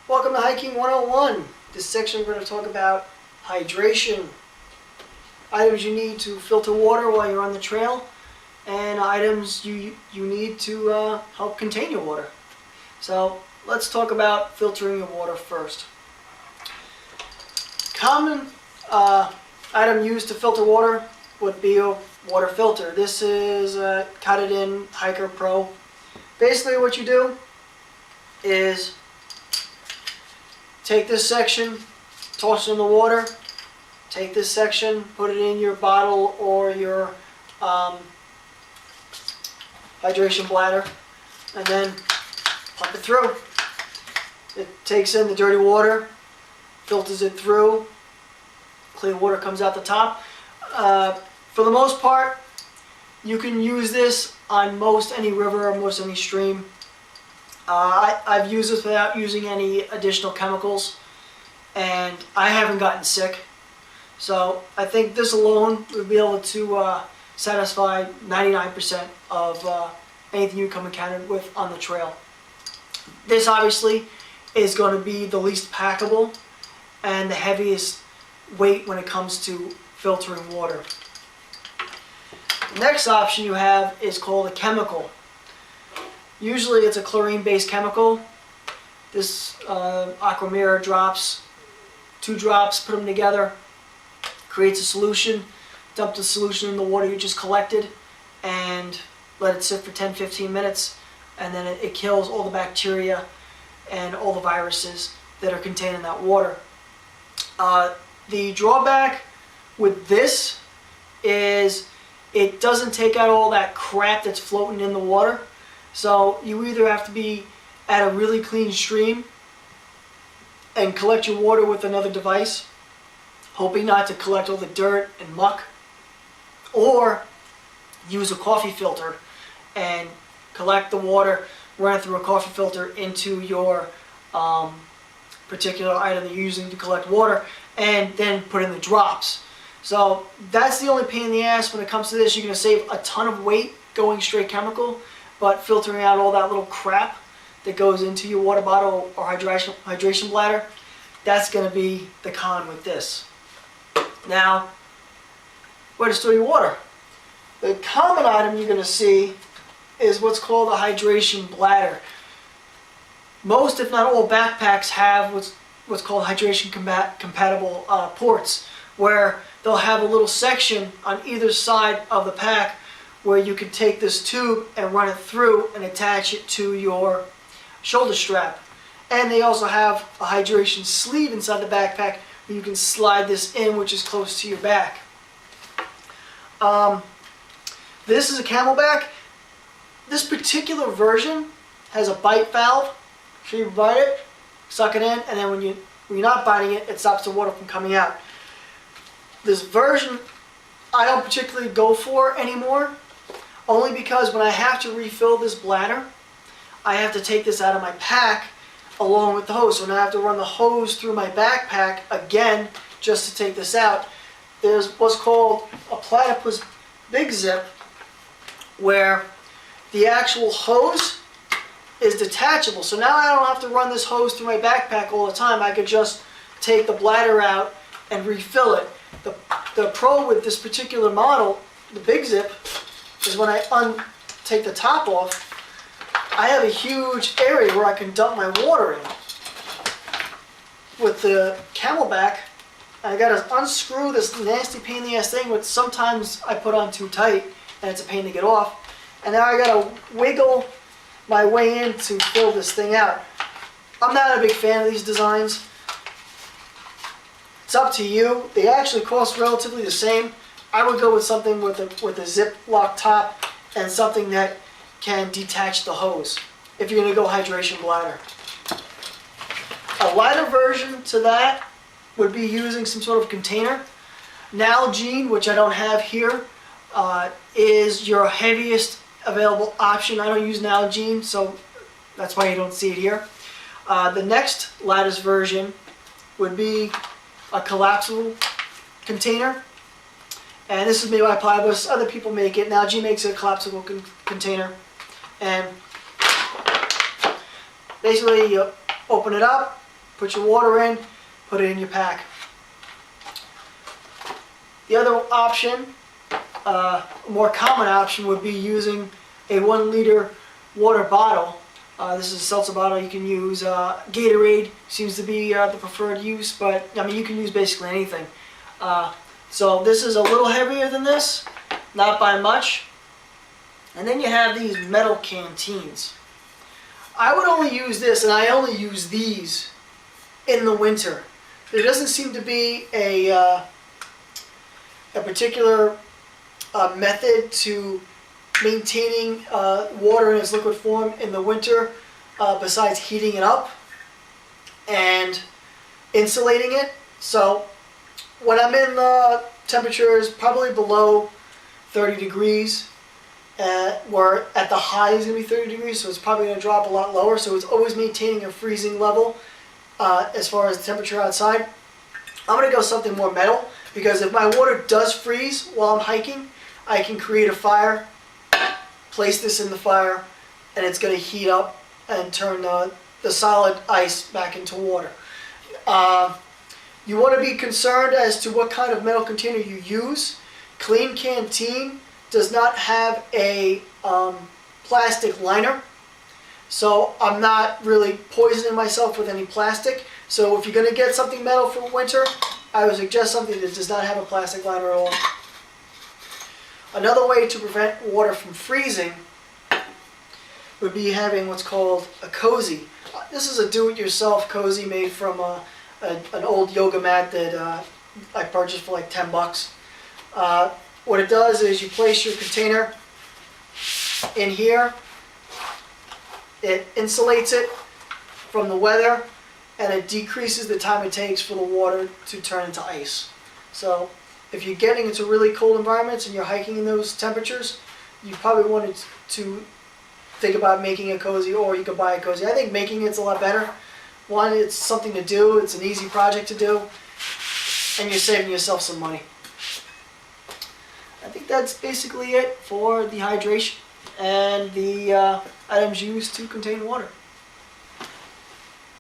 Welcome to Hiking 101. This section we're going to talk about hydration, items you need to filter water while you're on the trail, and items you need to help contain your water. So let's talk about filtering your water first. Common item used to filter water would be a water filter. This is a Katadyn Hiker Pro. Basically what you do is take this section, toss it in the water, take this section, put it in your bottle or your hydration bladder, and then pump it through. It takes in the dirty water, filters it through, clean water comes out the top. For the most part, you can use this on most any river or most any stream. I've used this without using any additional chemicals, and I haven't gotten sick. So I think this alone would be able to satisfy 99% of anything you come encounter with on the trail. This obviously is going to be the least packable and the heaviest weight when it comes to filtering water. The next option you have is called a chemical. Usually it's a chlorine-based chemical. This Aquimira drops, 2 drops, put them together, creates a solution. Dump the solution in the water you just collected and let it sit for 10-15 minutes, and then it kills all the bacteria and all the viruses that are contained in that water. The drawback with this is it doesn't take out all that crap that's floating in the water. So you either have to be at a really clean stream and collect your water with another device, hoping not to collect all the dirt and muck, or use a coffee filter and collect the water, run it through a coffee filter into your particular item that you're using to collect water, and then put in the drops. So that's the only pain in the ass when it comes to this. You're going to save a ton of weight going straight chemical, but filtering out all that little crap that goes into your water bottle or hydration bladder, that's going to be the con with this. Now, where to store your water? The common item you're going to see is what's called a hydration bladder. Most, if not all, backpacks have what's called hydration compatible ports, where they'll have a little section on either side of the pack where you can take this tube and run it through and attach it to your shoulder strap. And they also have a hydration sleeve inside the backpack where you can slide this in, which is close to your back. This is a Camelback. This particular version has a bite valve. So you bite it, suck it in, and then when you're not biting it, it stops the water from coming out. This version I don't particularly go for anymore, only because when I have to refill this bladder, I have to take this out of my pack along with the hose. So now I have to run the hose through my backpack again just to take this out. There's what's called a Platypus Big Zip, where the actual hose is detachable. So now I don't have to run this hose through my backpack all the time. I could just take the bladder out and refill it. The pro with this particular model, the Big Zip, is when I take the top off, I have a huge area where I can dump my water in. With the Camelback, I gotta unscrew this nasty pain in the ass thing, which sometimes I put on too tight and it's a pain to get off. And now I gotta wiggle my way in to fill this thing out. I'm not a big fan of these designs. It's up to you. They actually cost relatively the same. I would go with something with a zip lock top and something that can detach the hose if you're going to go hydration bladder. A lighter version to that would be using some sort of container. Nalgene, which I don't have here, is your heaviest available option. I don't use Nalgene, so that's why you don't see it here. The next lightest version would be a collapsible container, and this is made by Platypus. Other people make it. Nalgene makes a collapsible container, and basically you open it up, put your water in, put it in your pack. The other option, a more common option, would be using a 1 liter water bottle. This is a seltzer bottle you can use. Gatorade seems to be the preferred use, but I mean you can use basically anything. So this is a little heavier than this, not by much. And then you have these metal canteens. I would only use this, and I only use these in the winter. There doesn't seem to be a particular method to maintaining water in its liquid form in the winter besides heating it up and insulating it. So when I'm in temperatures probably below 30 degrees, where at the high is going to be 30 degrees, so it's probably going to drop a lot lower, so it's always maintaining a freezing level as far as the temperature outside. I'm going to go something more metal, because if my water does freeze while I'm hiking, I can create a fire, place this in the fire, and it's going to heat up and turn the solid ice back into water. You want to be concerned as to what kind of metal container you use. Klean Canteen does not have a plastic liner, so I'm not really poisoning myself with any plastic. So if you're going to get something metal for winter, I would suggest something that does not have a plastic liner at all. Another way to prevent water from freezing would be having what's called a cozy. This is a do-it-yourself cozy made from an old yoga mat that I purchased for like 10 bucks. What it does is you place your container in here, it insulates it from the weather, and it decreases the time it takes for the water to turn into ice. So if you're getting into really cold environments and you're hiking in those temperatures, you probably wanted to think about making a cozy, or you could buy a cozy. I think making it's a lot better. One, it's something to do, it's an easy project to do, and you're saving yourself some money. I think that's basically it for the hydration and the items used to contain water.